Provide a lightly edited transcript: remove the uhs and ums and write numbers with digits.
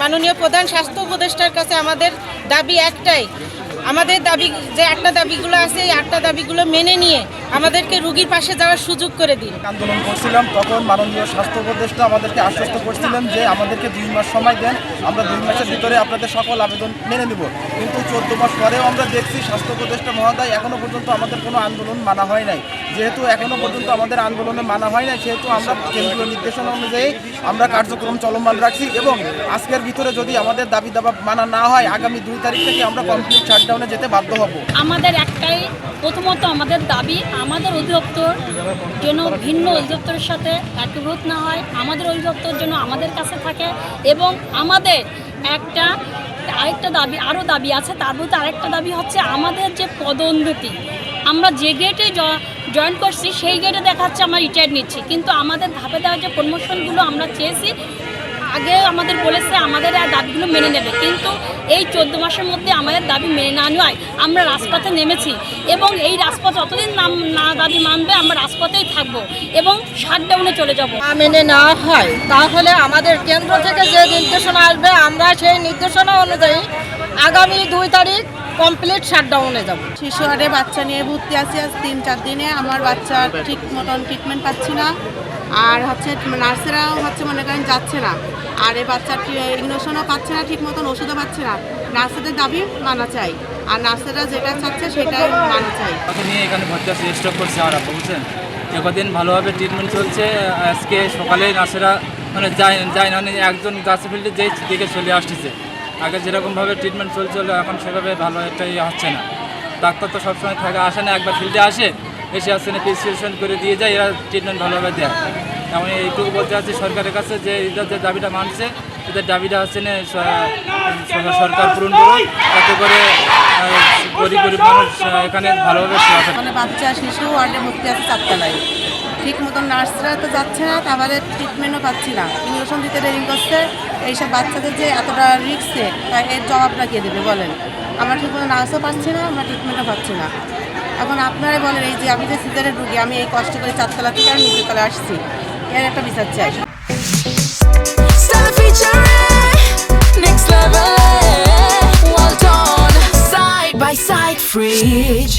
মাননীয় প্রধান স্বাস্থ্য উপদেষ্টার কাছে আমাদের দাবি একটাই, আমাদের দাবি যে 8টা দাবিগুলো আছে এই 8টা দাবিগুলো মেনে নিয়ে আমাদেরকে রোগীর পাশে যাওয়ার সুযোগ করে দিন। আন্দোলন করছিলাম তখন মাননীয় স্বাস্থ্য উপদেষ্টা আমাদেরকে আশ্বস্ত করছিলেন যে আমাদেরকে 2 মাস সময় দেন, আমরা 2 মাসের ভিতরে আপনাদের সকল আবেদন মেনে নেব। কিন্তু 14 মাস পরেও আমরা দেখছি স্বাস্থ্য উপদেষ্টা মহোদয় এখনও পর্যন্ত আমাদের কোনো আন্দোলন মানা হয় নাই। যেহেতু এখনও পর্যন্ত আমাদের আন্দোলনে মানা হয় নাই, সেহেতু আমরা কেন্দ্রীয় নির্দেশনা অনুযায়ী আমরা কার্যক্রম চলমান রাখছি এবং আজকের ভিতরে যদি আমাদের দাবি দাবা মানা না হয় আগামী 2 তারিখ থেকে আমরা কমপ্লিট শাটডাউনে যেতে বাধ্য হব। আমাদের একটাই, প্রথমত আমাদের দাবি আমাদের অধিদপ্তর যেন ভিন্ন অধিদপ্তরের সাথে একীভূত না হয়, আমাদের অধিদপ্তর যেন আমাদের কাছে থাকে এবং আমাদের আরেকটা দাবি, আরও দাবি আছে। তার মধ্যে আরেকটা দাবি হচ্ছে আমাদের যে পদোন্নতি, আমরা যে গেটে জয়েন করছি সেই গেটে দেখাচ্ছে আমরা রিটায়ার নিচ্ছি, কিন্তু আমাদের ধাপে ধাপে যে প্রমোশনগুলো আমরা চেয়েছি আগে আমাদের বলেছে আমাদের দাবিগুলো মেনে নেবে, কিন্তু এই 14 মাসের মধ্যে আমাদের দাবি মেনে না নেওয়ায় আমরা রাজপথে নেমেছি এবং এই রাজপথ যতদিন না দাবি মানবে আমরা রাজপথেই থাকবো এবং শাটডাউনে চলে যাব। মেনে নেওয়া হয় তাহলে আমাদের কেন্দ্র থেকে যে নির্দেশনা আসবে আমরা সেই নির্দেশনা অনুযায়ী আগামী 2 তারিখ কমপ্লিট শাটডাউনে যাব। শিশু ওয়ার্ডে বাচ্চা নিয়ে ভর্তি আছি আজ 3-4 দিনে। আমার বাচ্চার ঠিক মতন ট্রিটমেন্ট পাচ্ছি না, আর হচ্ছে নার্সেরাও হচ্ছে মনে করেন যাচ্ছে না, আর এই বাচ্চার ইঞ্জেকশনও পাচ্ছে না ঠিক মতন, ওষুধও পাচ্ছে না। নার্সেদের দাবি মানা চাই, আর নার্সেরা যেটা চাচ্ছে সেটাই মানা চাই। নিয়ে এখানে ভর্তি আছে, স্টক করছে আমার আপা, বুঝছেন। একদিন ভালোভাবে ট্রিটমেন্ট চলছে, আজকে সকালে নার্সেরা মানে যায় না, একজন গাছ ফিল্ডে যেই দিকে চলে আসতেছে। আগে যেরকমভাবে ট্রিটমেন্ট চলছিল এখন সেভাবে ভালো একটা হচ্ছে না। ডাক্তার তো সবসময় থাকে, আসে না, একবার ফিল্ডে আসে, এসে আসছে না প্রেসক্রিপশন করে দিয়ে যায়, এরা ট্রিটমেন্ট ভালোভাবে দেয়। তেমন এইটুকু বলতে চাচ্ছি সরকারের কাছে যে এদের যে দাবিটা মানছে, এদের দাবিটা হচ্ছে না সরকার পূরণ করুন, যাতে করে গরিব মানুষ এখানে ভালোভাবে সেবা পায়। মানে বাচ্চা শিশু ওয়ার্ডে ভর্তি আছে 4 তলায়, ঠিক মতন নার্সরা তো যাচ্ছে না, তারপরে ট্রিটমেন্টও পাচ্ছি না, ইঞ্জেকশন দিতে দেরি করছে। এইসব বাচ্চাদের যে এতটা রিস্কে, তাই এর জবাবটা কে দেবে বলেন? আমরা ঠিক মতো নার্সও পাচ্ছি না, আমরা ট্রিটমেন্টও পাচ্ছি না। এখন আপনারাই বলেন, এই যে আমি যে সিজারের রুগী, আমি এই কষ্ট করে 4 তলা থেকে আর নিচের তলায় আসছি, এর একটা বিচার চাই। Next level, well done, side by side fridge.